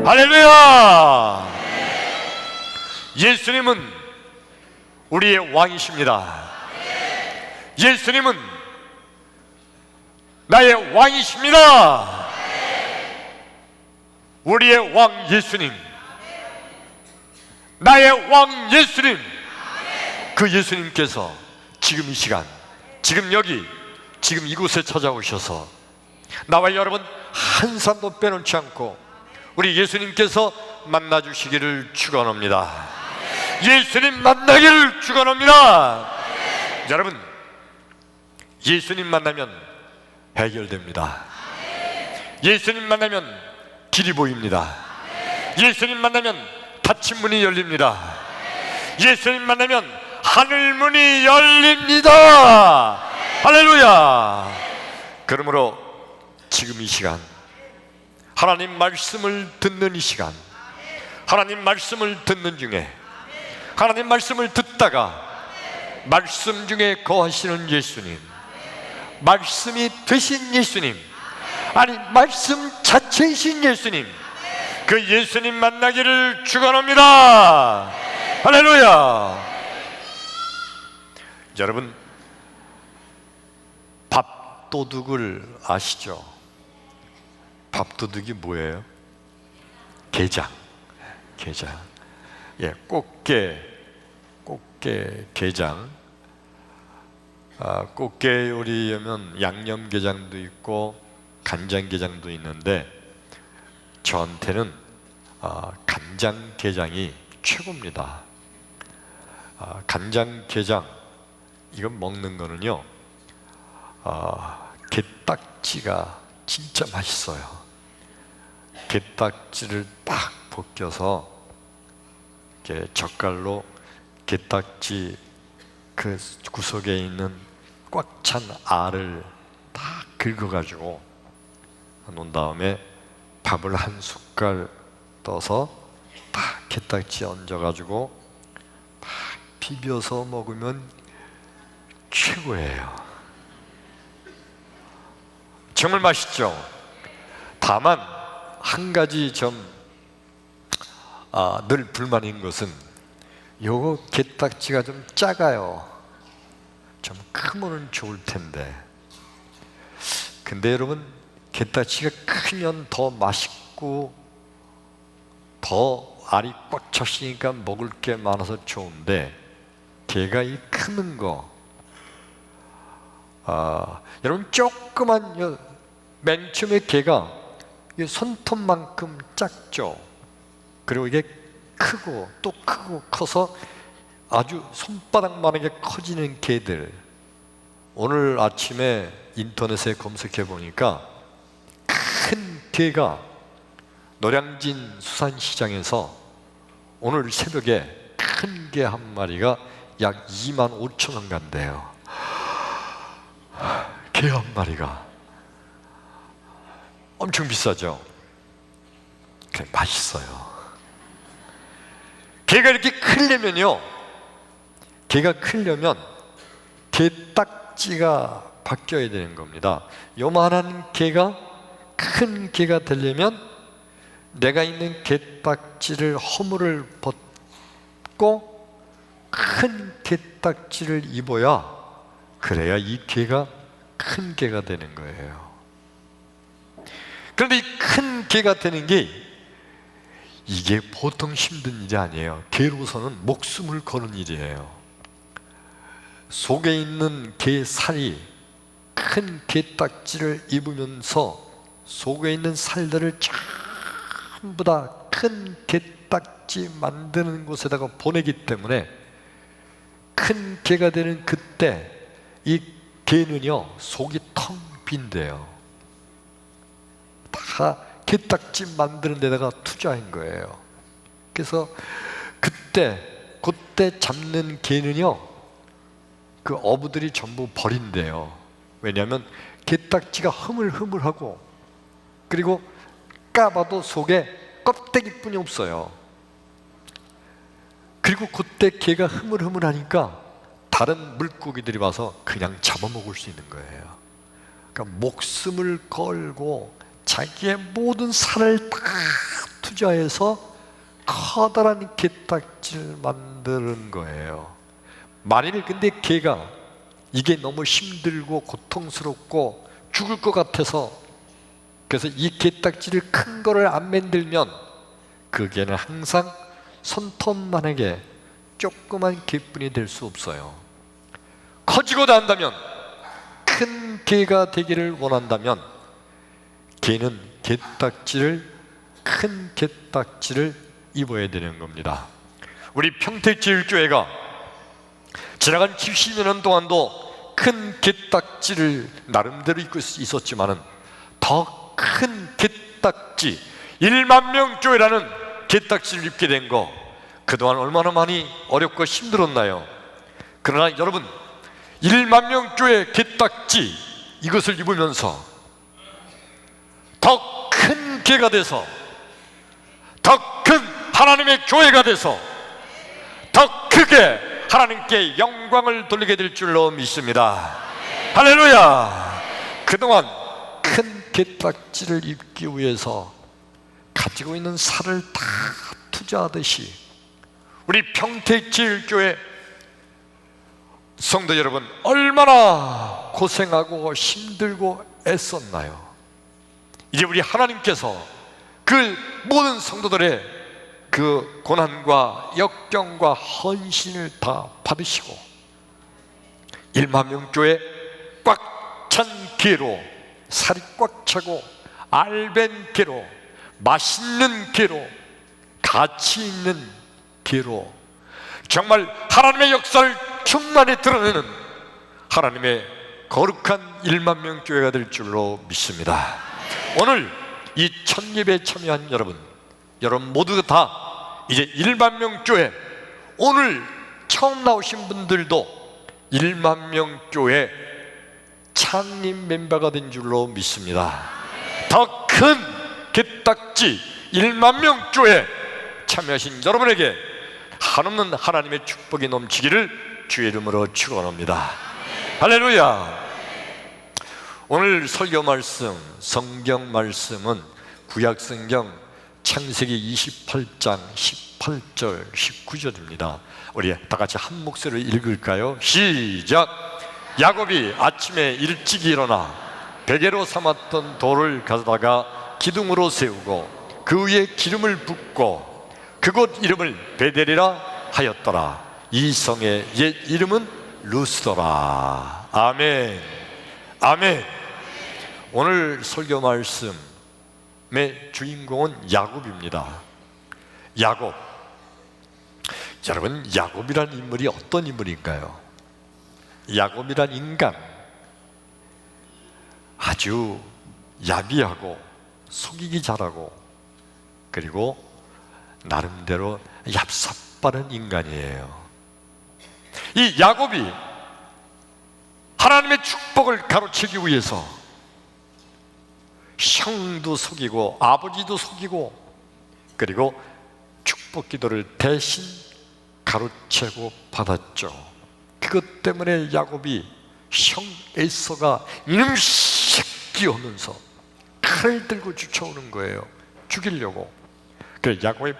할렐루야! 예수님은 우리의 왕이십니다. 예수님은 나의 왕이십니다. 우리의 왕 예수님, 나의 왕 예수님, 그 예수님께서 지금 이 시간, 지금 여기, 지금 이곳에 찾아오셔서 나와 여러분 한 사람도 빼놓지 않고 우리 예수님께서 만나주시기를 축원합니다. 예수님 만나기를 축원합니다. 여러분, 예수님 만나면 해결됩니다. 예수님 만나면 길이 보입니다. 예수님 만나면 닫힌 문이 열립니다. 예수님 만나면 하늘 문이 열립니다. 할렐루야! 그러므로 지금 이 시간, 하나님 말씀을 듣는 이 시간, 하나님 말씀을 듣는 중에, 하나님 말씀을 듣다가 말씀 중에 거하시는 예수님, 말씀이 되신 예수님, 아니 말씀 자체이신 예수님, 그 예수님 만나기를 축원합니다. 할렐루야! 여러분, 밥도둑을 아시죠? 밥도둑이 뭐예요? 게장, 게장. 예, 꽃게 게장. 꽃게 요리하면 양념게장도 있고 간장게장도 있는데 저한테는 간장게장이 최고입니다. 간장게장, 이건 먹는 거는요, 게딱지가 진짜 맛있어요. 게딱지를 딱 벗겨서 이렇게 젓갈로 게딱지 그 구석에 있는 꽉 찬 알을 다 긁어가지고 놓은 다음에 밥을 한 숟갈 떠서 딱 게딱지 얹어가지고 막 비벼서 먹으면 최고예요. 정말 맛있죠? 다만 한 가지 좀 늘 불만인 것은 요거 게딱지가 좀 작아요. 좀 크면 좋을 텐데. 근데 여러분, 게딱지가 크면 더 맛있고 더 알이 꽉 찼으니까 먹을 게 많아서 좋은데, 게가 이 크는 거, 여러분 조그만 맨 처음에 게가 손톱만큼 작죠. 그리고 이게 크고 또 크고 커서 아주 손바닥만하게 커지는 게들, 오늘 아침에 인터넷에 검색해 보니까 큰 게가 노량진 수산시장에서 오늘 새벽에 큰 게 한 마리가 약 25,000원 간대요. 게 한 마리가 엄청 비싸죠. 그래, 맛있어요. 게가 이렇게 크려면요, 게가 크려면 게딱지가 바뀌어야 되는 겁니다. 요만한 게가 큰 게가 되려면 내가 있는 게딱지를 허물을 벗고 큰 게딱지를 입어야, 그래야 이 게가 큰 게가 되는 거예요. 그런데 이 큰 게가 되는 게 이게 보통 힘든 일이 아니에요. 게로서는 목숨을 거는 일이에요. 속에 있는 게 살이 큰 게딱지를 입으면서 속에 있는 살들을 전부 다 큰 게딱지 만드는 곳에다가 보내기 때문에 큰 게가 되는 그때 이 게는요, 속이 텅 빈대요. 다 게딱지 만드는 데다가 투자한 거예요. 그래서 그때 잡는 게는요, 그 어부들이 전부 버린대요. 왜냐하면 게딱지가 흐물흐물하고, 그리고 까봐도 속에 껍데기뿐이 없어요. 그리고 그때 게가 흐물흐물하니까 다른 물고기들이 와서 그냥 잡아먹을 수 있는 거예요. 그러니까 목숨을 걸고 자기의 모든 살을 다 투자해서 커다란 게딱지를 만드는 거예요. 만일 근데 개가 이게 너무 힘들고 고통스럽고 죽을 것 같아서 그래서 이 게딱지를 큰 거를 안 만들면 그 개는 항상 손톱만하게 조그만 개뿐이 될 수 없어요. 커지고자 한다면, 큰 개가 되기를 원한다면 개는 큰 게딱지를 입어야 되는 겁니다. 우리 평택제일교회가 지나간 70년 동안도 큰 게딱지를 나름대로 입고 있었지만은 더 큰 게딱지, 1만 명 교회라는 게딱지를 입게 된 거, 그동안 얼마나 많이 어렵고 힘들었나요? 그러나 여러분, 1만 명 교회 게딱지 이것을 입으면서 더 큰 개가 돼서, 더 큰 하나님의 교회가 돼서 더 크게 하나님께 영광을 돌리게 될 줄로 믿습니다. 할렐루야! 그동안 큰 게딱지를 입기 위해서 가지고 있는 살을 다 투자하듯이 우리 평택제일교회 성도 여러분, 얼마나 고생하고 힘들고 애썼나요? 이제 우리 하나님께서 그 모든 성도들의 그 고난과 역경과 헌신을 다 받으시고 1만 명 교회 꽉 찬 개로, 살이 꽉 차고 알벤 개로, 맛있는 개로, 가치 있는 개로, 정말 하나님의 역사를 충만히 드러내는 하나님의 거룩한 1만 명 교회가 될 줄로 믿습니다. 오늘 이 첫예배에 참여한 여러분 모두 다 이제 1만 명 교회, 오늘 처음 나오신 분들도 1만 명 교회 창립 멤버가 된 줄로 믿습니다. 더 큰 게딱지 1만 명 교회 참여하신 여러분에게 한없는 하나님의 축복이 넘치기를 주의 이름으로 축원합니다. 할렐루야! 오늘 설교 말씀, 성경 말씀은 구약성경 창세기 28장 18절 19절입니다. 우리 다 같이 한 목소리로 읽을까요? 시작! 야곱이 아침에 일찍 일어나 베개로 삼았던 돌을 가져다가 기둥으로 세우고 그 위에 기름을 붓고 그곳 이름을 베델이라 하였더라. 이 성의 옛 이름은 루스더라. 아멘. 아멘. 오늘 설교 말씀의 주인공은 야곱입니다. 야곱. 여러분, 야곱이란 인물이 어떤 인물인가요? 야곱이란 인간, 아주 야비하고 속이기 잘하고 그리고 나름대로 얍삽바른 인간이에요. 이 야곱이 하나님의 축복을 가로채기 위해서 형도 속이고 아버지도 속이고 그리고 축복 기도를 대신 가로채고 받았죠. 그것 때문에 야곱이 형 에서가 이놈 새끼 하면서 칼을 들고 쫓아오는 거예요. 죽이려고. 그래서 야곱이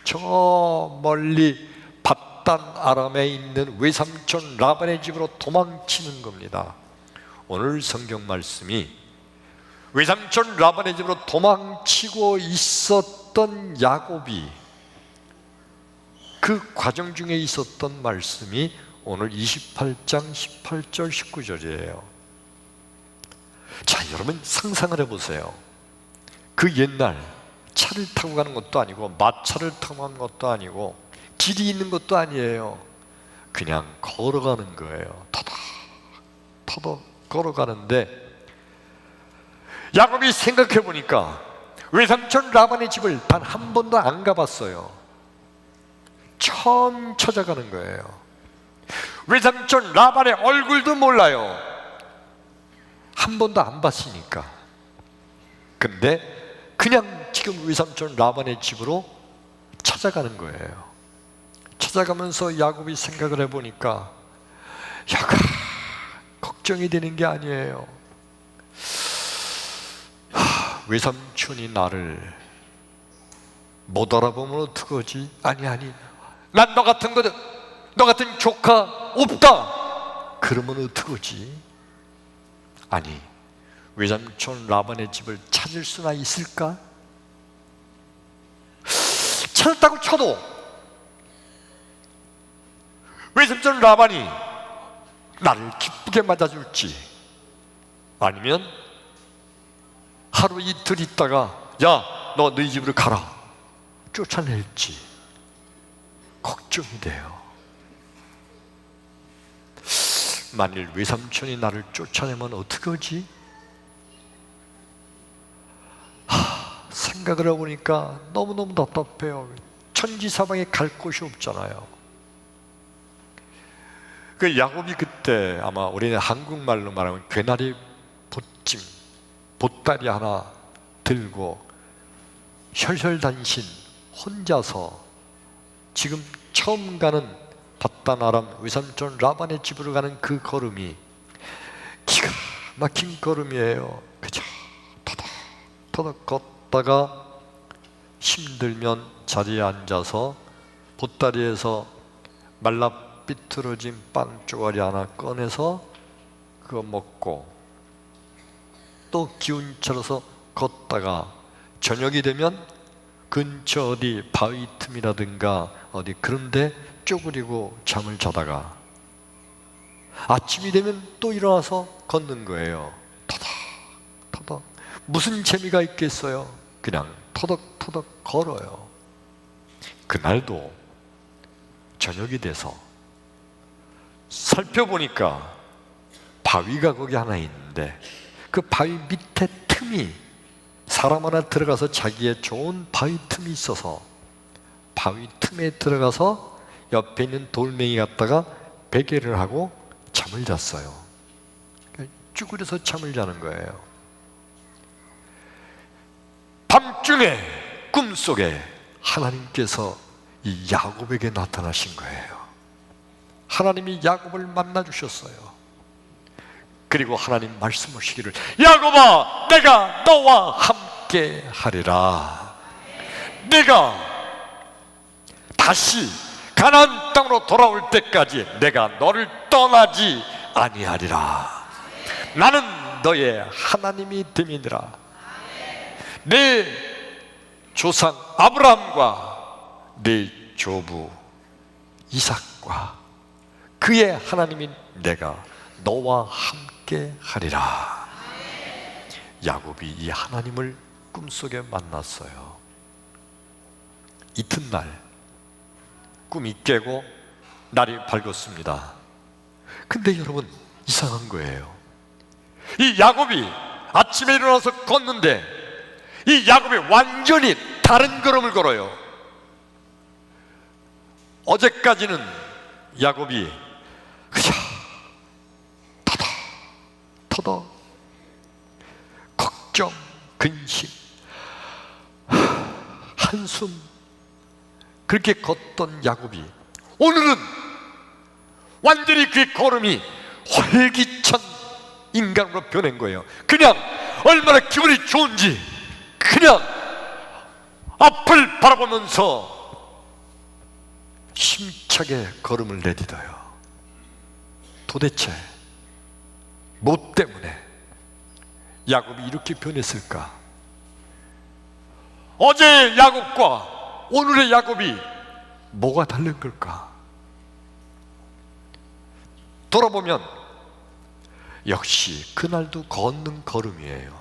저 멀리 밧단 아람에 있는 외삼촌 라반의 집으로 도망치는 겁니다. 오늘 성경 말씀이 외삼촌 라반의 집으로 도망치고 있었던 야곱이 그 과정 중에 있었던 말씀이 오늘 28장 18절 19절이에요. 자, 여러분 상상을 해보세요. 그 옛날 차를 타고 가는 것도 아니고 마차를 타고 가는 것도 아니고 길이 있는 것도 아니에요. 그냥 걸어가는 거예요. 터덕 걸어가는데 야곱이 생각해 보니까 외삼촌 라반의 집을 단 한 번도 안 가봤어요. 처음 찾아가는 거예요. 외삼촌 라반의 얼굴도 몰라요. 한 번도 안 봤으니까. 근데 그냥 지금 외삼촌 라반의 집으로 찾아가는 거예요. 찾아가면서 야곱이 생각을 해보니까 걱정이 되는 게 아니에요. 외삼촌이 나를 못 알아보면 어떡하지? 아니 난 너 같은 거든, 너 같은 조카 없다. 그러면 어떡하지? 아니, 외삼촌 라반의 집을 찾을 수나 있을까? 찾았다고 쳐도 외삼촌 라반이 나를 기쁘게 맞아줄지, 아니면 하루 이틀 있다가 야, 너 너희 집으로 가라 쫓아낼지 걱정이 돼요. 만일 외삼촌이 나를 쫓아내면 어떡하지? 생각을 해보니까 너무너무 답답해요. 천지사방에 갈 곳이 없잖아요. 그 야곱이 그때 아마 우리는 한국말로 말하면 괴나리 보찜, 보따리 하나 들고 혈혈단신 혼자서 지금 처음 가는 바단 아람 외삼촌 라반의 집으로 가는 그 걸음이 기가 막힌 걸음이에요. 그저 터덕터덕 걷다가 힘들면 자리에 앉아서 보따리에서 말라 삐뚤어진 빵 쪼가리 하나 꺼내서 그거 먹고 또 기운 차려서 걷다가 저녁이 되면 근처 어디 바위 틈이라든가 어디 그런데 쪼그리고 잠을 자다가 아침이 되면 또 일어나서 걷는 거예요. 터덕터덕. 무슨 재미가 있겠어요? 그냥 터덕터덕 걸어요. 그날도 저녁이 돼서 살펴보니까 바위가 거기 하나 있는데 그 바위 밑에 틈이 사람 하나 들어가서 자기의 좋은 바위 틈이 있어서 바위 틈에 들어가서 옆에 있는 돌멩이 갖다가 베개를 하고 잠을 잤어요. 쭈그려서 잠을 자는 거예요. 밤중에 꿈속에 하나님께서 이 야곱에게 나타나신 거예요. 하나님이 야곱을 만나 주셨어요. 그리고 하나님 말씀하시기를 야곱아, 내가 너와 함께 하리라. 내가 다시 가나안 땅으로 돌아올 때까지 내가 너를 떠나지 아니하리라. 나는 너의 하나님이 됨이니라. 내 조상 아브라함과 내 조부 이삭과 그의 하나님인 내가 너와 함께 하리라. 야곱이 이 하나님을 꿈속에 만났어요. 이튿날 꿈이 깨고 날이 밝았습니다. 근데 여러분, 이상한 거예요. 이 야곱이 아침에 일어나서 걷는데 이 야곱이 완전히 다른 걸음을 걸어요. 어제까지는 야곱이 그저 터덕 걱정, 근심, 한숨 그렇게 걷던 야곱이 오늘은 완전히 그의 걸음이 활기찬 인간으로 변한 거예요. 그냥 얼마나 기분이 좋은지 그냥 앞을 바라보면서 힘차게 걸음을 내딛어요. 도대체 뭐 때문에 야곱이 이렇게 변했을까? 어제의 야곱과 오늘의 야곱이 뭐가 다른 걸까? 돌아보면 역시 그날도 걷는 걸음이에요.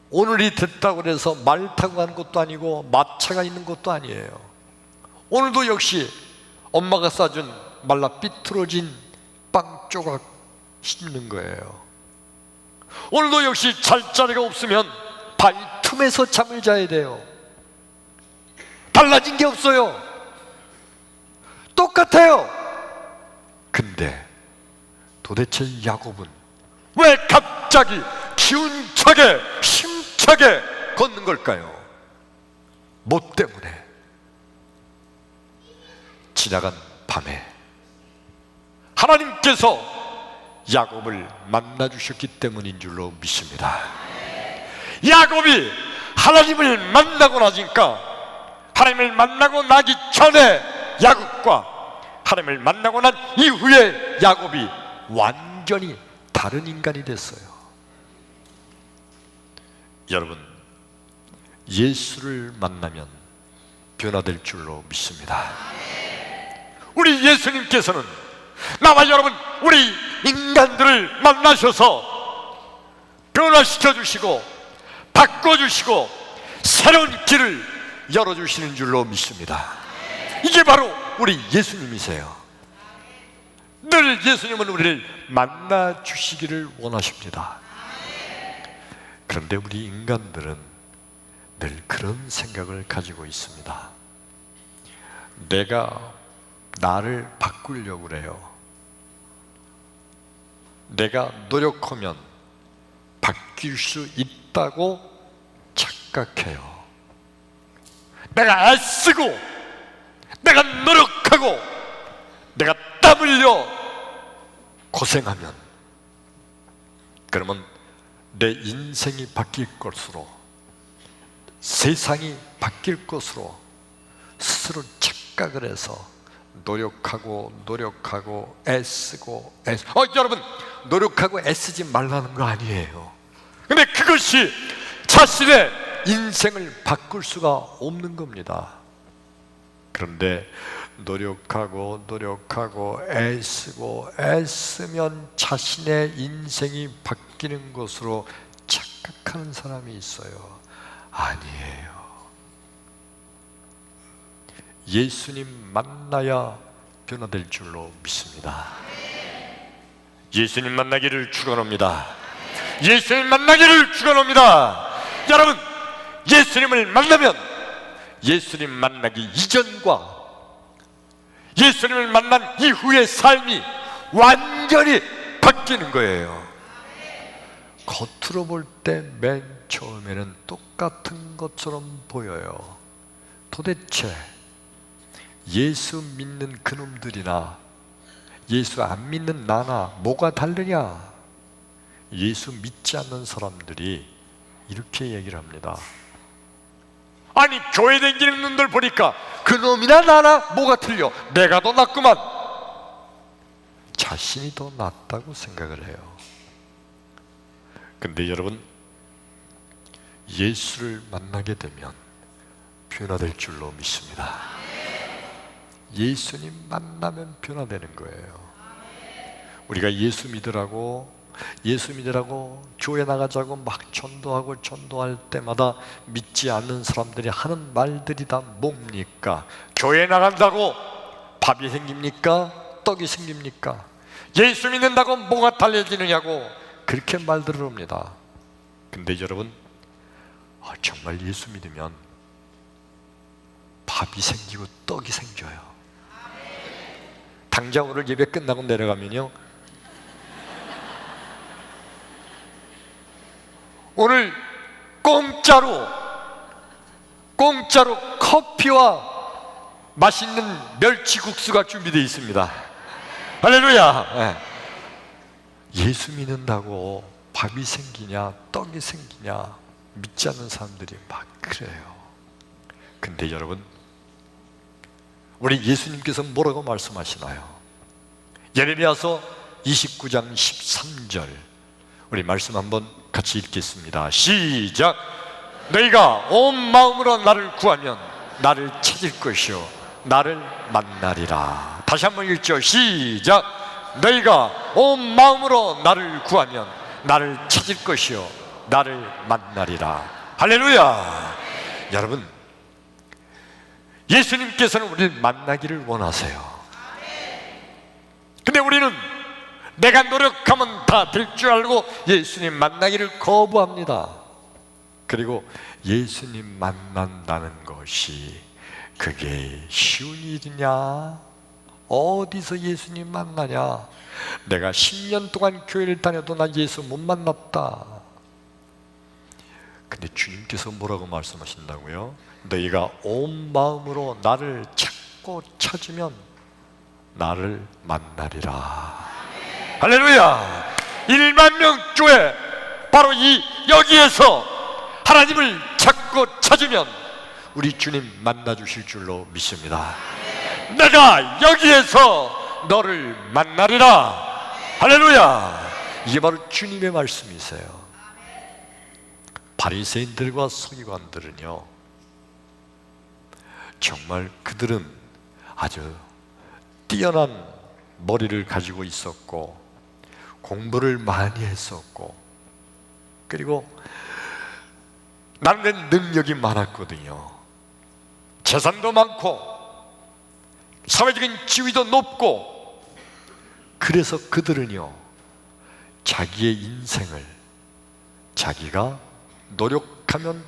오늘이 됐다고 해서 말 타고 가는 것도 아니고 마차가 있는 것도 아니에요. 오늘도 역시 엄마가 싸준 말라 삐뚤어진 빵 조각 씹는 거예요. 오늘도 역시 잘 자리가 없으면 바위 틈에서 잠을 자야 돼요. 달라진 게 없어요. 똑같아요. 근데 도대체 야곱은 왜 갑자기 기운차게 힘차게 걷는 걸까요? 뭐 때문에? 지나간 밤에 하나님께서 야곱을 만나 주셨기 때문인 줄로 믿습니다. 야곱이 하나님을 만나고 나니까, 하나님을 만나고 나기 전에 야곱과 하나님을 만나고 난 이후에 야곱이 완전히 다른 인간이 됐어요. 여러분, 예수를 만나면 변화될 줄로 믿습니다. 우리 예수님께서는 나와 여러분, 우리 인간들을 만나셔서 변화시켜 주시고 바꿔주시고 새로운 길을 열어주시는 줄로 믿습니다. 이게 바로 우리 예수님이세요. 늘 예수님은 우리를 만나 주시기를 원하십니다. 그런데 우리 인간들은 늘 그런 생각을 가지고 있습니다. 내가 나를 바꾸려고 그래요. 내가 노력하면 바뀔 수 있다고 착각해요. 내가 애쓰고 내가 노력하고 내가 땀 흘려 고생하면, 그러면 내 인생이 바뀔 것으로, 세상이 바뀔 것으로 스스로 착각을 해서 노력하고 애쓰고 여러분, 노력하고 애쓰지 말라는 거 아니에요. 근데 그것이 자신의 인생을 바꿀 수가 없는 겁니다. 그런데 노력하고 애쓰면 자신의 인생이 바뀌는 것으로 착각하는 사람이 있어요. 아니에요. 예수님 만나야 변화될 줄로 믿습니다. 예수님 만나기를 축원합니다. 예수님 만나기를 축원합니다. 여러분, 예수님을 만나면 예수님 만나기 이전과 예수님을 만난 이후의 삶이 완전히 바뀌는 거예요. 겉으로 볼 때 맨 처음에는 똑같은 것처럼 보여요. 도대체 예수 믿는 그놈들이나 예수 안 믿는 나나 뭐가 다르냐? 예수 믿지 않는 사람들이 이렇게 얘기를 합니다. 아니, 교회 다니는 놈들 보니까 그놈이나 나나 뭐가 틀려? 내가 더 낫구만. 자신이 더 낫다고 생각을 해요. 근데 여러분, 예수를 만나게 되면 변화될 줄로 믿습니다. 예수님 만나면 변화되는 거예요. 우리가 예수 믿으라고 교회 나가자고 막 전도할 때마다 믿지 않는 사람들이 하는 말들이 다 뭡니까? 교회 나간다고 밥이 생깁니까? 떡이 생깁니까? 예수 믿는다고 뭐가 달라지느냐고 그렇게 말들을 합니다. 근데 여러분, 정말 예수 믿으면 밥이 생기고 떡이 생겨요. 당장 오늘 예배 끝나고 내려가면요, 오늘 공짜로 커피와 맛있는 멸치국수가 준비되어 있습니다. 할렐루야. 예수 믿는다고 밥이 생기냐 떡이 생기냐 믿지 않는 사람들이 막 그래요. 근데 여러분, 우리 예수님께서 뭐라고 말씀하시나요? 예레미야서 29장 13절 우리 말씀 한번 같이 읽겠습니다. 시작. 너희가 온 마음으로 나를 구하면 나를 찾을 것이요 나를 만나리라. 다시 한번 읽죠. 시작. 너희가 온 마음으로 나를 구하면 나를 찾을 것이요 나를 만나리라. 할렐루야. 여러분, 예수님께서는 우리를 만나기를 원하세요. 근데 우리는 내가 노력하면 다 될 줄 알고 예수님 만나기를 거부합니다. 그리고 예수님 만난다는 것이 그게 쉬운 일이냐? 어디서 예수님 만나냐? 내가 10년 동안 교회를 다녀도 나 예수 못 만났다. 근데 주님께서 뭐라고 말씀하신다고요? 너희가 온 마음으로 나를 찾고 찾으면 나를 만나리라. 할렐루야. 1만 명 교회, 바로 여기에서 하나님을 찾고 찾으면 우리 주님 만나 주실 줄로 믿습니다. 내가 여기에서 너를 만나리라. 할렐루야. 이게 바로 주님의 말씀이세요. 바리새인들과 서기관들은요, 정말 그들은 아주 뛰어난 머리를 가지고 있었고 공부를 많이 했었고 그리고 나름대로 능력이 많았거든요. 재산도 많고 사회적인 지위도 높고, 그래서 그들은요 자기의 인생을 자기가 노력하면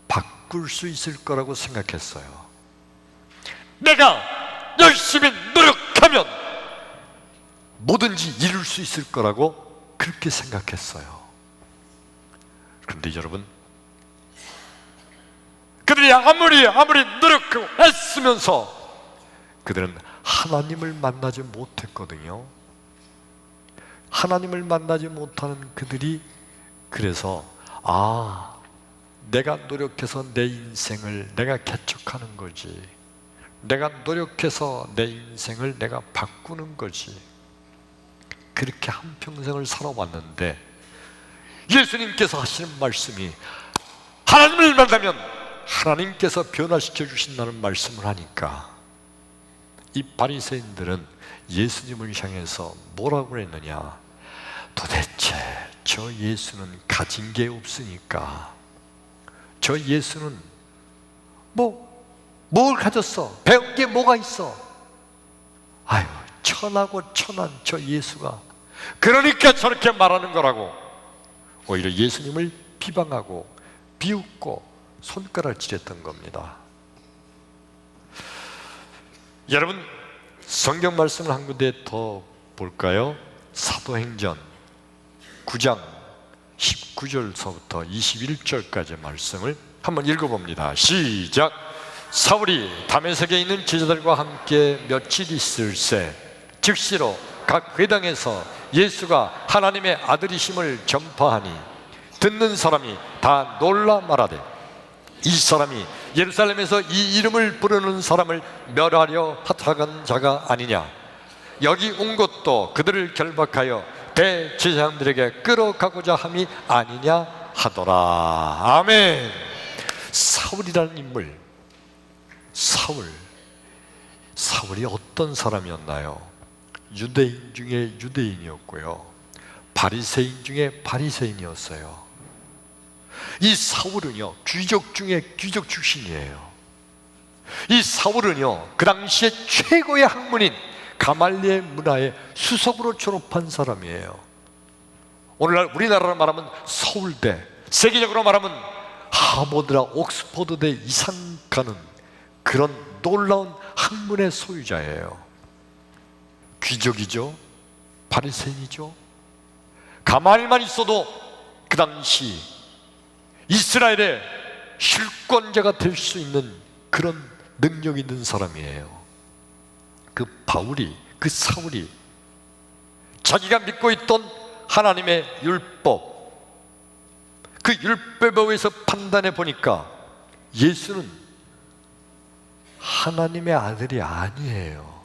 바꿀 수 있을 거라고 생각했어요. 내가 열심히 노력하면 뭐든지 이룰 수 있을 거라고 그렇게 생각했어요. 그런데 여러분, 그들이 아무리 노력하고 애쓰면서 그들은 하나님을 만나지 못했거든요. 하나님을 만나지 못하는 그들이 그래서 내가 노력해서 내 인생을 내가 개척하는 거지, 내가 노력해서 내 인생을 내가 바꾸는 거지, 그렇게 한평생을 살아왔는데 예수님께서 하시는 말씀이 하나님을 만나면 하나님께서 변화시켜 주신다는 말씀을 하니까 이 바리새인들은 예수님을 향해서 뭐라고 했느냐, 도대체 저 예수는 가진 게 없으니까, 저 예수는 뭘 가졌어? 배운 게 뭐가 있어? 아유, 천하고 천한 저 예수가, 그러니까 저렇게 말하는 거라고 오히려 예수님을 비방하고 비웃고 손가락질했던 겁니다. 여러분, 성경 말씀을 한 군데 더 볼까요? 사도행전 9장 19절서부터 21절까지 말씀을 한번 읽어봅니다. 시작. 사울이 다메섹에 있는 제자들과 함께 며칠 있을새 즉시로 각 회당에서 예수가 하나님의 아들이심을 전파하니 듣는 사람이 다 놀라 말하되, 이 사람이 예루살렘에서 이 이름을 부르는 사람을 멸하려 하탁한 자가 아니냐, 여기 온 것도 그들을 결박하여 대제사장들에게 끌어가고자 함이 아니냐 하더라. 아멘. 사울이라는 인물, 사울이 어떤 사람이었나요? 유대인 중에 유대인이었고요, 바리새인 중에 바리새인이었어요. 이 사울은요 귀족 중에 귀족 출신이에요. 이 사울은요 그 당시에 최고의 학문인 가말리엘 문화의 수석으로 졸업한 사람이에요. 오늘날 우리나라로 말하면 서울대, 세계적으로 말하면 하버드나 옥스퍼드대 이상 가는 그런 놀라운 학문의 소유자예요. 귀족이죠, 바리새인이죠. 가만히만 있어도 그 당시 이스라엘의 실권자가 될 수 있는 그런 능력 있는 사람이에요. 그 사울이 자기가 믿고 있던 하나님의 율법, 그 율법에 의해서 판단해 보니까 예수는 하나님의 아들이 아니에요.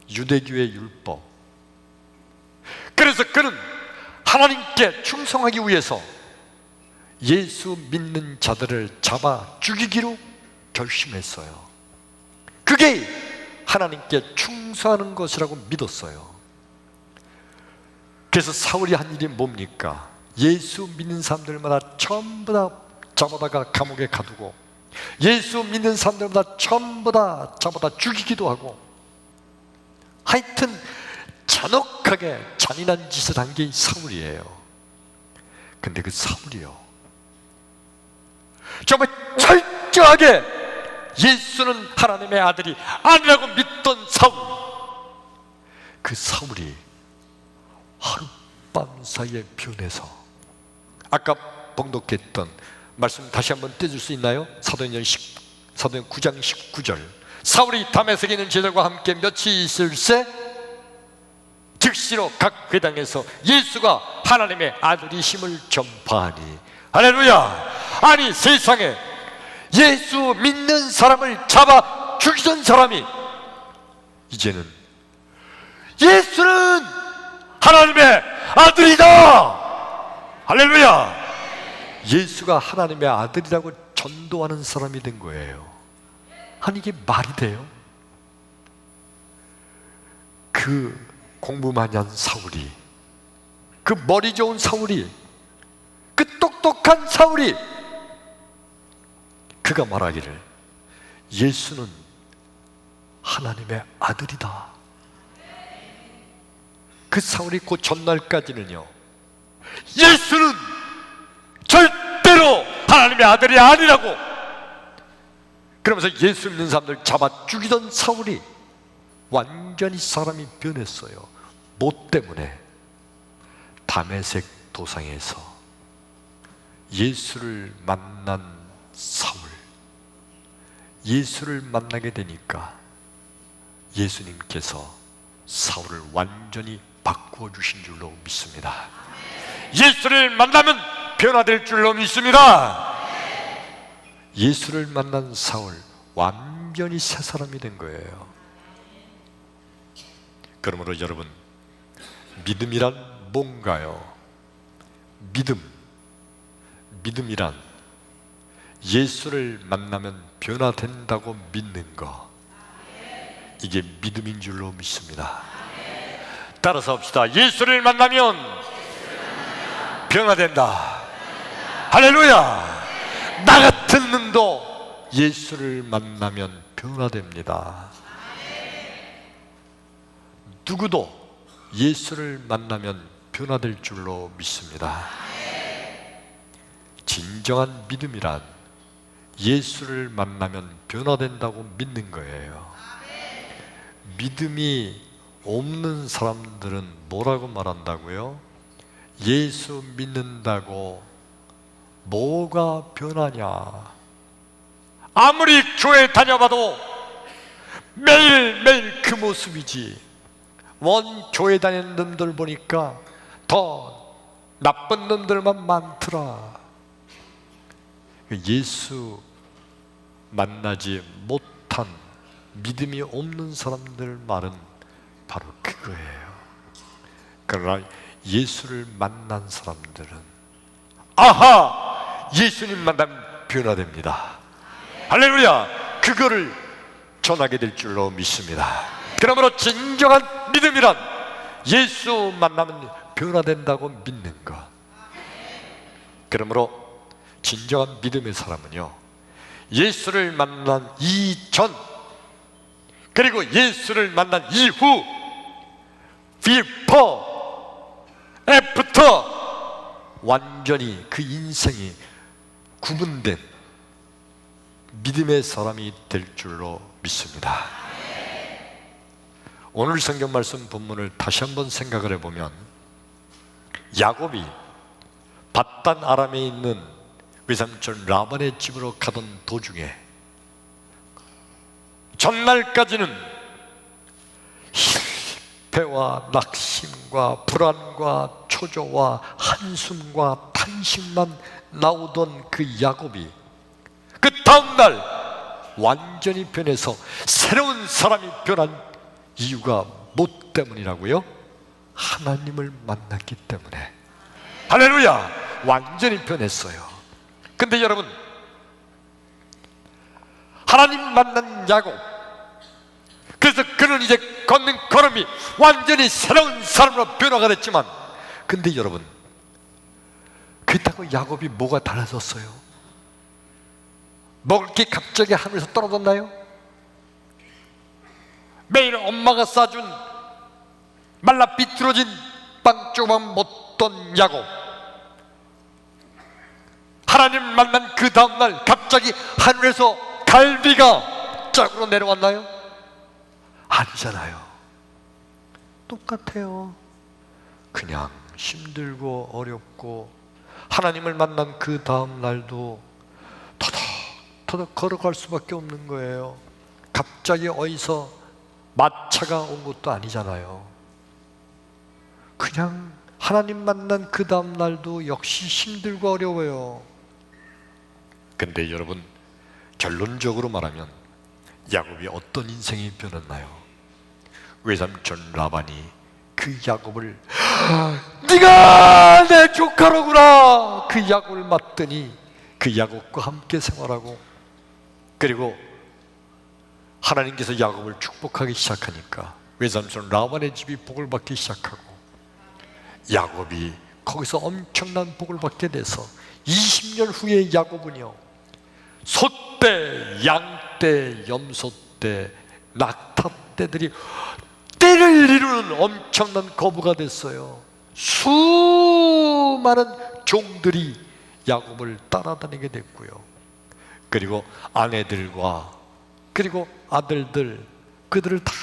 유대교의 율법. 그래서 그는 하나님께 충성하기 위해서 예수 믿는 자들을 잡아 죽이기로 결심했어요. 그게 하나님께 충성하는 것이라고 믿었어요. 그래서 사울이 한 일이 뭡니까? 예수 믿는 사람들마다 전부 다 잡아다가 감옥에 가두고, 예수 믿는 사람들마다 전부 다 잡아다 죽이기도 하고, 하여튼 잔혹하게 잔인한 짓을 한 게 사울이에요. 근데 그 사울이요 정말 철저하게 예수는 하나님의 아들이 아니라고 믿던 사울, 그 사울이 하룻밤 사이에 변해서, 아까 봉독했던 말씀 다시 한번 떼줄 수 있나요? 사도행전 9장 19절. 사울이 다메섹에 있는 제자들과 함께 며칠 있을새 즉시로 각 회당에서 예수가 하나님의 아들이심을 전파하니, 할렐루야. 아니, 세상에 예수 믿는 사람을 잡아 죽이던 사람이 이제는 예수는 하나님의 아들이다, 할렐루야, 예수가 하나님의 아들이라고 전도하는 사람이 된 거예요. 아니, 이게 말이 돼요? 그 공부 많이 한 사울이, 그 머리 좋은 사울이, 그 똑똑한 사울이, 그가 말하기를 예수는 하나님의 아들이다. 그 사울이 그 전날까지는요, 예수는 절대로 하나님의 아들이 아니라고 그러면서 예수 믿는 사람들 잡아 죽이던 사울이 완전히 사람이 변했어요. 뭐 때문에? 다메섹 도상에서 예수를 만난 사울, 예수를 만나게 되니까 예수님께서 사울을 완전히 바꾸어 주신 줄로 믿습니다. 예수를 만나면 변화될 줄로 믿습니다. 예수를 만난 사울, 완전히 새 사람이 된 거예요. 그러므로 여러분, 믿음이란 뭔가요? 믿음이란 예수를 만나면 변화된다고 믿는 거, 이게 믿음인 줄로 믿습니다. 따라서 합시다. 예수를 만나면 변화된다. 할렐루야. 나 같은 놈도 예수를 만나면 변화됩니다. 누구도 예수를 만나면 변화될 줄로 믿습니다. 진정한 믿음이란 예수를 만나면 변화된다고 믿는 거예요. 믿음이 없는 사람들은 뭐라고 말한다고요? 예수 믿는다고 뭐가 변하냐? 아무리 교회 다녀봐도 매일매일 그 모습이지. 원 교회 다니는 놈들 보니까 더 나쁜 놈들만 많더라. 예수 만나지 못한 믿음이 없는 사람들 말은 바로 그거예요. 그러나 예수를 만난 사람들은 아하! 예수님 만나면 변화됩니다. 할렐루야! 그거를 전하게 될 줄로 믿습니다. 그러므로 진정한 믿음이란 예수 만나면 변화된다고 믿는 것. 그러므로 진정한 믿음의 사람은요, 예수를 만난 이전 그리고 예수를 만난 이후, before, after, 완전히 그 인생이 구분된 믿음의 사람이 될 줄로 믿습니다. 오늘 성경 말씀 본문을 다시 한번 생각을 해보면, 야곱이 밧단 아람에 있는 외삼촌 라반의 집으로 가던 도중에 전날까지는 실패와 낙심과 불안과 초조와 한숨과 탄식만 나오던 그 야곱이 그 다음날 완전히 변해서 새로운 사람이 변한 이유가 뭐 때문이라고요? 하나님을 만났기 때문에. 할렐루야! 완전히 변했어요. 근데 여러분, 하나님 만난 야곱, 그래서 그는 이제 걷는 걸음이 완전히 새로운 사람으로 변화가 됐지만, 근데 여러분, 그렇다고 야곱이 뭐가 달라졌어요? 먹을 게 갑자기 하늘에서 떨어졌나요? 매일 엄마가 싸준 말라 비틀어진 빵 조금만 먹던 야곱, 하나님 만난 그 다음날 갑자기 하늘에서 갈비가 짝으로 내려왔나요? 아니잖아요. 똑같아요. 그냥 힘들고 어렵고 하나님을 만난 그 다음날도 터덕터덕 걸어갈 수밖에 없는 거예요. 갑자기 어디서 마차가 온 것도 아니잖아요. 그냥 하나님 만난 그 다음 날도 역시 힘들고 어려워요. 근데 여러분, 결론적으로 말하면 야곱이 어떤 인생이 변했나요? 외삼촌 라반이 그 야곱을 네가 내 조카로구나, 그 야곱을 맞더니 그 야곱과 함께 생활하고, 그리고 하나님께서 야곱을 축복하기 시작하니까 외삼촌 라반의 집이 복을 받기 시작하고, 야곱이 거기서 엄청난 복을 받게 돼서 20년 후에 야곱은요, 소떼, 양떼, 염소떼, 낙타떼들이 떼를 이루는 엄청난 거부가 됐어요. 수많은 종들이 야곱을 따라다니게 됐고요. 그리고 아내들과 그리고 아들들, 그들을 다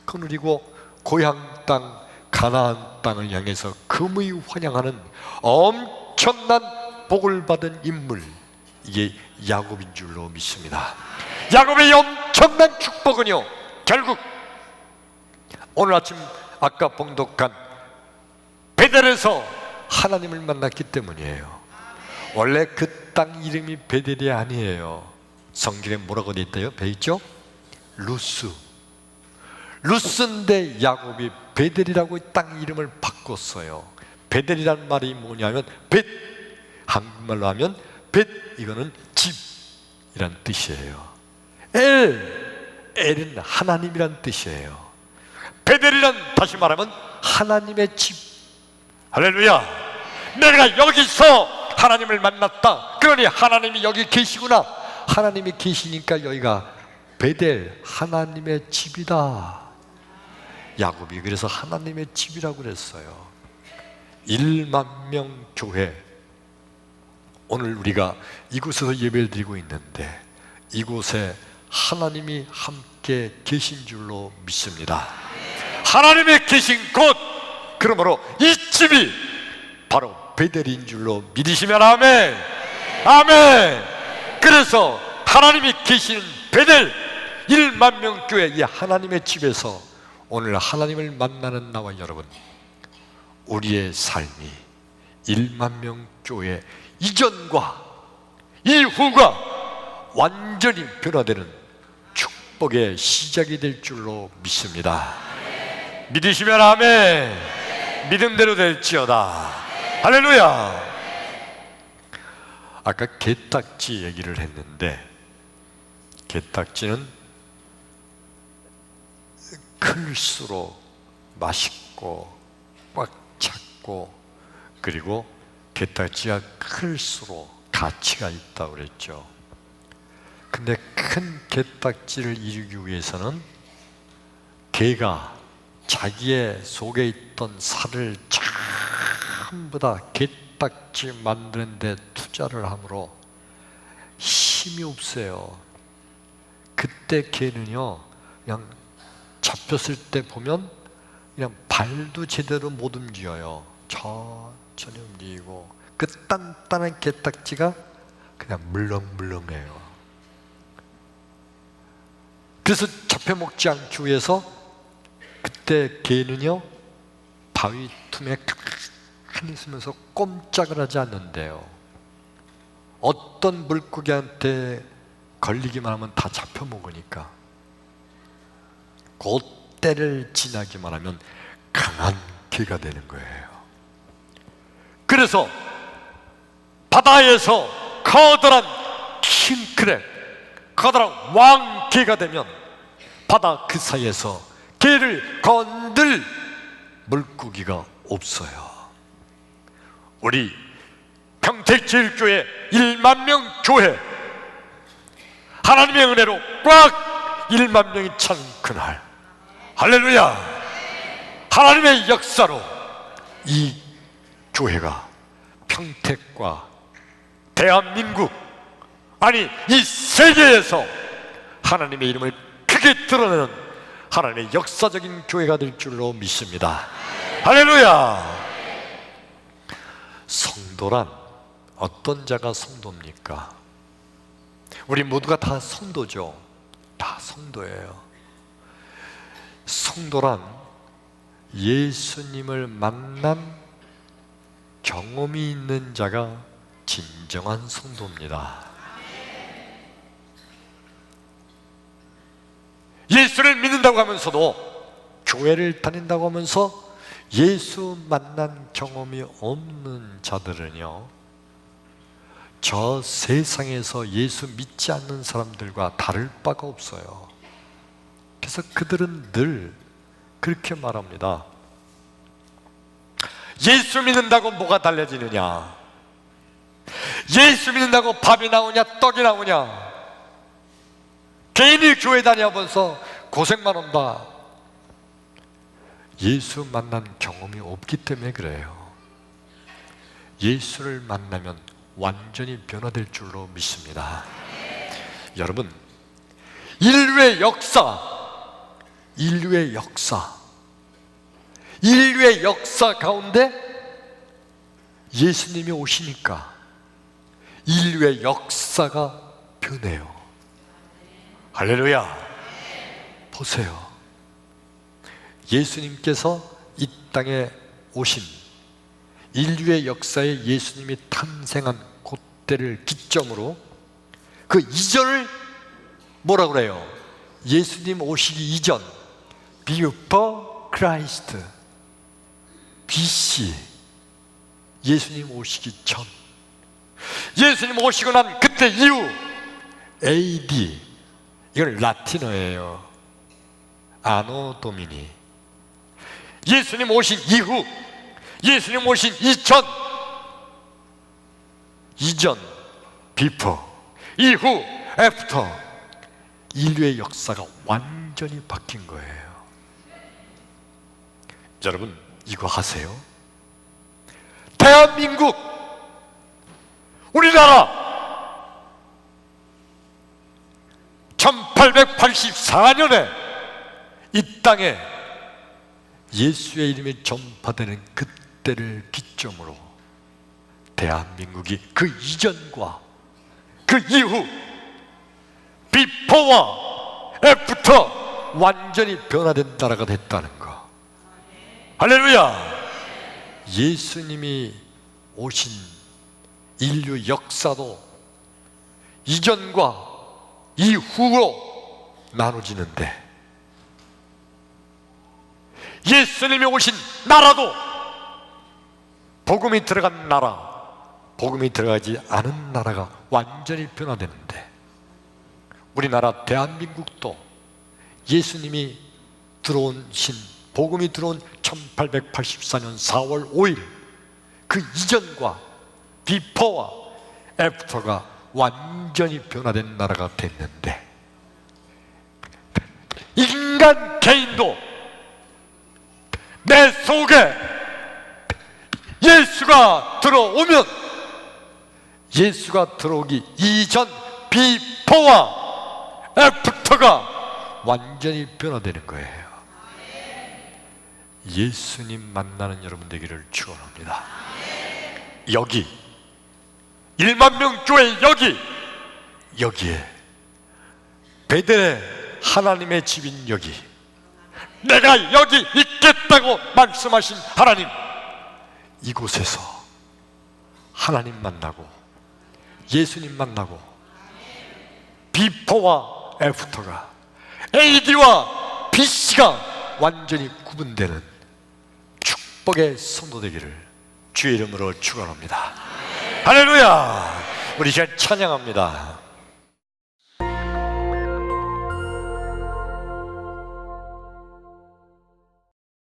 거느리고 고향 땅 가나안 땅을 향해서 금의 환영하는 엄청난 복을 받은 인물, 이게 야곱인 줄로 믿습니다. 야곱의 엄청난 축복은요, 결국 오늘 아침 아까 봉독한 베델에서 하나님을 만났기 때문이에요. 원래 그 땅 이름이 베델이 아니에요. 성경에 뭐라고 되어 있대요? 배 있죠? 루스. 루스인데 야곱이 베델이라고 땅 이름을 바꿨어요. 베델이라는 말이 뭐냐면 벳, 한국말로 하면 벳, 이거는 집이란 뜻이에요. 엘은 하나님이란 뜻이에요. 베델이란, 다시 말하면 하나님의 집. 할렐루야. 내가 여기서 하나님을 만났다, 그러니 하나님이 여기 계시구나. 하나님이 계시니까 여기가 베델, 하나님의 집이다. 야곱이 그래서 하나님의 집이라고 그랬어요. 1만 명 교회, 오늘 우리가 이곳에서 예배를 드리고 있는데 이곳에 하나님이 함께 계신 줄로 믿습니다. 하나님의 계신 곳, 그러므로 이 집이 바로 베델인 줄로 믿으시면 아멘. 아멘. 그래서 하나님이 계시는 베델 1만 명 교회, 이 하나님의 집에서 오늘 하나님을 만나는 나와 여러분, 우리의 삶이 1만 명 교회 이전과 이후가 완전히 변화되는 축복의 시작이 될 줄로 믿습니다. 믿으시면 아멘. 믿음대로 될지어다. 할렐루야. 아까 게딱지 얘기를 했는데, 게딱지는 클수록 맛있고 꽉 찼고, 그리고 게딱지가 클수록 가치가 있다고 그랬죠. 근데 큰 게딱지를 이루기 위해서는 개가 자기의 속에 있던 살을 전부 다 게딱지 만드는 데 투자를 하므로 힘이 없어요. 그때 개는요, 그냥 잡혔을 때 보면 그냥 발도 제대로 못 움직여요. 천천히 움직이고, 그 단단한 게딱지가 그냥 물렁물렁해요. 그래서 잡혀먹지 않기 위해서 그때 개는요, 바위 틈에 가만히 있으면서 꼼짝을 하지 않는데요, 어떤 물고기한테 걸리기만 하면 다 잡혀먹으니까 그 때를 지나기만 하면 강한 개가 되는 거예요. 그래서 바다에서 커다란 킹크랩, 커다란 왕개가 되면 바다 그 사이에서 개를 건들 물고기가 없어요. 우리 평택제일교회 1만 명 교회, 하나님의 은혜로 꽉 1만 명이 차는 그날, 할렐루야, 하나님의 역사로 이 교회가 평택과 대한민국, 아니 이 세계에서 하나님의 이름을 크게 드러내는 하나님의 역사적인 교회가 될 줄로 믿습니다. 할렐루야. 성도란 어떤 자가 성도입니까? 우리 모두가 다 성도죠. 다 성도예요. 성도란 예수님을 만난 경험이 있는 자가 진정한 성도입니다. 예수를 믿는다고 하면서도, 교회를 다닌다고 하면서 예수 만난 경험이 없는 자들은요, 저 세상에서 예수 믿지 않는 사람들과 다를 바가 없어요. 그래서 그들은 늘 그렇게 말합니다. 예수 믿는다고 뭐가 달라지느냐? 예수 믿는다고 밥이 나오냐, 떡이 나오냐? 개인이 교회 다녀보면서 고생만 한다. 예수 만난 경험이 없기 때문에 그래요. 예수를 만나면 완전히 변화될 줄로 믿습니다. 여러분, 인류의 역사 가운데 예수님이 오시니까 인류의 역사가 변해요. 할렐루야. 보세요. 예수님께서 이 땅에 오신, 인류의 역사에 예수님이 탄생한 그때를 기점으로 그 이전을 뭐라고 그래요? 예수님 오시기 이전, Before Christ, BC, 예수님 오시기 전, 예수님 오시고 난 그때 이후 AD, 이건 라틴어예요. 아노 도미니. 예수님 오신 이후, 예수님 오신 이전 before, 이후 after, 인류의 역사가 완전히 바뀐 거예요. 여러분, 이거 아세요? 대한민국, 우리나라 1884년에 이 땅에 예수의 이름이 전파되는 그때를 기점으로 대한민국이 그 이전과 그 이후, 비포와 애프터, 완전히 변화된 나라가 됐다는 거. 할렐루야. 예수님이 오신 인류 역사도 이전과 이후로 나눠지는데, 예수님이 오신 나라도 복음이 들어간 나라, 복음이 들어가지 않은 나라가 완전히 변화되는데, 우리나라 대한민국도 예수님이 들어오신, 복음이 들어온 1884년 4월 5일 그 이전과 비포와 애프터가 완전히 변화된 나라가 됐는데, 인간 개인도 내 속에 예수가 들어오면, 예수가 들어오기 이전 비포와 애프터가 완전히 변화되는 거예요. 예수님 만나는 여러분 되기를 축원합니다. 여기 1만 명 교회, 여기에 베델의 하나님의 집인 여기, 내가 여기 있겠다고 말씀하신 하나님, 이곳에서 하나님 만나고 예수님 만나고 비포와 애프터가, AD와 BC가 완전히 구분되는 축복의 성도 되기를 주의 이름으로 축원합니다. 할렐루야. 우리 이제 찬양합니다.